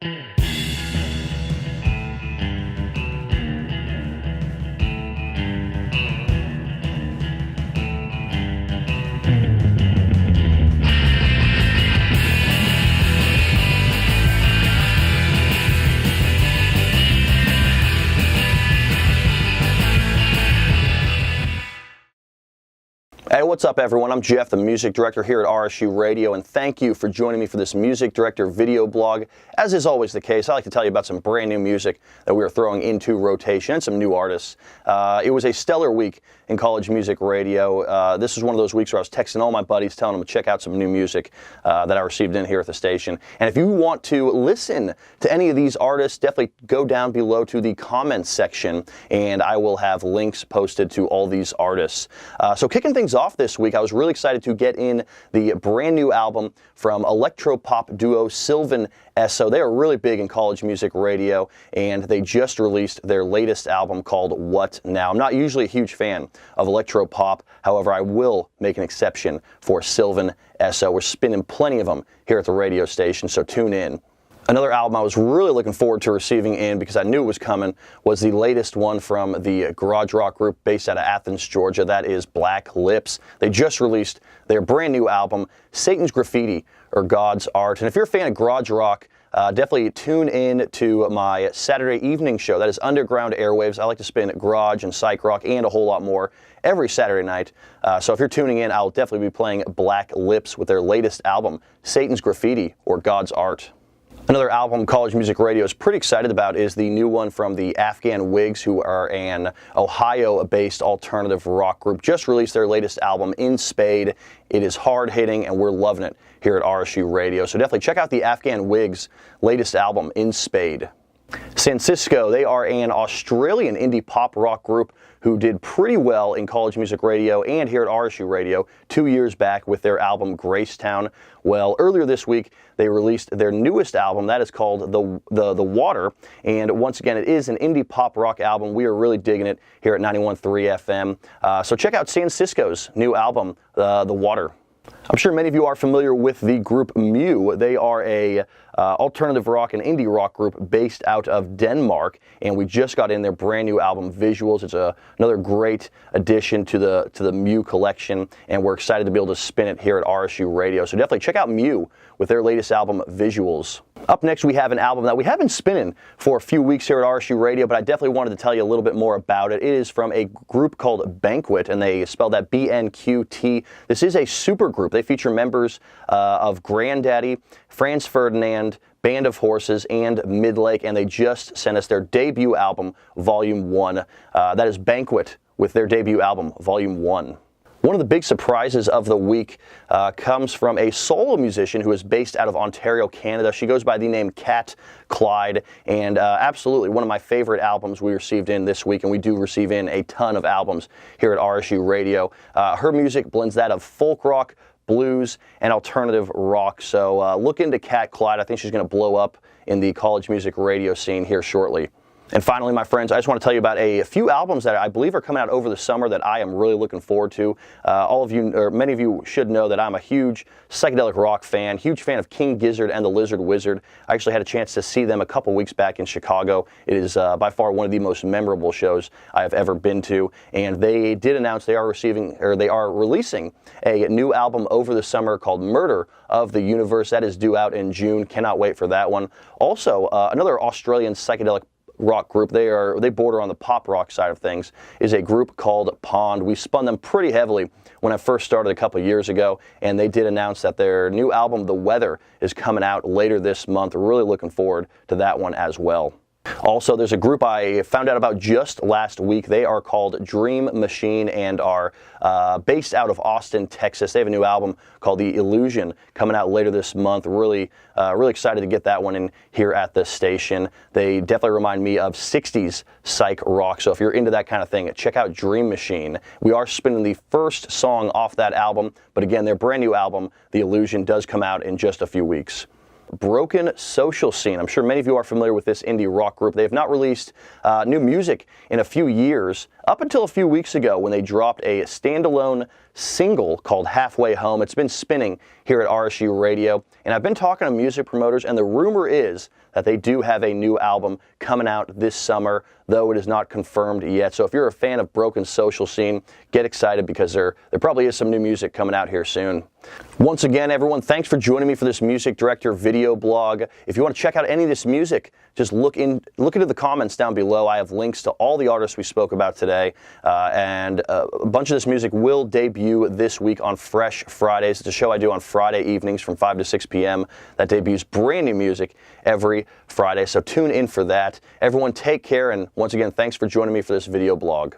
Hey, what's up everyone? I'm Jeff, the music director here at RSU Radio, and thank you for joining me for this music director video blog. As is always the case, I like to tell you about some brand new music that we are throwing into rotation and some new artists. It was a stellar week in college music radio. This is one of those weeks where I was texting all my buddies telling them to check out some new music that I received in here at the station. And if you want to listen to any of these artists, definitely go down below to the comments section and I will have links posted to all these artists. So kicking things off this week, I was really excited to get in the brand new album from electro-pop duo Sylvan Esso. They are really big in college music radio, and they just released their latest album called What Now. I'm not usually a huge fan of electro-pop, however, I will make an exception for Sylvan Esso. We're spinning plenty of them here at the radio station, so tune in. Another album I was really looking forward to receiving in because I knew it was coming was the latest one from the garage rock group based out of Athens, Georgia. That is Black Lips. They just released their brand new album, Satan's Graffiti or God's Art. And if you're a fan of garage rock, definitely tune in to my Saturday evening show. That is Underground Airwaves. I like to spin garage and psych rock and a whole lot more every Saturday night. So if you're tuning in, I'll definitely be playing Black Lips with their latest album, Satan's Graffiti or God's Art. Another album college music radio is pretty excited about is the new one from the Afghan Wigs, who are an Ohio-based alternative rock group. Just released their latest album, In Spade. It is hard-hitting, and we're loving it here at RSU Radio. So definitely check out the Afghan Wigs' latest album, In Spade. San Cisco, they are an Australian indie pop rock group who did pretty well in college music radio and here at RSU Radio 2 years back with their album Gracetown. Well, earlier this week, they released their newest album. That is called The Water. And once again, it is an indie pop rock album. We are really digging it here at 91.3 FM. So check out San Cisco's new album, The Water. I'm sure many of you are familiar with the group Mew. They are a alternative rock and indie rock group based out of Denmark, and we just got in their brand new album Visuals. It's another great addition to the Mew collection, and we're excited to be able to spin it here at RSU Radio. So definitely check out Mew with their latest album Visuals. Up next, we have an album that we have been spinning for a few weeks here at RSU Radio, but I definitely wanted to tell you a little bit more about it. It is from a group called Banquet, and they spell that BNQT. This is a super group. They feature members of Grandaddy, Franz Ferdinand, Band of Horses, and Midlake, and they just sent us their debut album, Volume 1. That is Banquet with their debut album, Volume 1. One of the big surprises of the week comes from a solo musician who is based out of Ontario, Canada. She goes by the name Kat Clyde, and absolutely one of my favorite albums we received in this week, and we do receive in a ton of albums here at RSU Radio. Her music blends that of folk rock, blues, and alternative rock. So look into Kat Clyde. I think she's going to blow up in the college music radio scene here shortly. And finally, my friends, I just want to tell you about a few albums that I believe are coming out over the summer that I am really looking forward to. All of you, or many of you, should know that I'm a huge psychedelic rock fan, huge fan of King Gizzard and the Lizard Wizard. I actually had a chance to see them a couple weeks back in Chicago. It is by far one of the most memorable shows I have ever been to. And they did announce they are releasing a new album over the summer called Murder of the Universe. That is due out in June. Cannot wait for that one. Also, another Australian psychedelic rock group, they border on the pop rock side of things, is a group called Pond. We spun them pretty heavily when I first started a couple years ago, and they did announce that their new album, The Weather, is coming out later this month. We're really looking forward to that one as well. Also, there's a group I found out about just last week. They are called Dream Machine and are based out of Austin, Texas. They have a new album called The Illusion coming out later this month. Really excited to get that one in here at the station. They definitely remind me of 60s psych rock. So if you're into that kind of thing, check out Dream Machine. We are spinning the first song off that album, but again, their brand new album, The Illusion, does come out in just a few weeks. Broken Social Scene. I'm sure many of you are familiar with this indie rock group. They have not released new music in a few years, up until a few weeks ago when they dropped a standalone single called Halfway Home. It's been spinning here at RSU Radio, and I've been talking to music promoters, and the rumor is that they do have a new album coming out this summer, though it is not confirmed yet. So if you're a fan of Broken Social Scene, get excited because there probably is some new music coming out here soon. Once again, everyone, thanks for joining me for this Music Director video blog. If you want to check out any of this music, just look into the comments down below. I have links to all the artists we spoke about today, and a bunch of this music will debut this week on Fresh Fridays. It's a show I do on Friday evenings from 5 to 6 p.m. that debuts brand new music every Friday, so tune in for that. Everyone, take care, and once again, thanks for joining me for this video blog.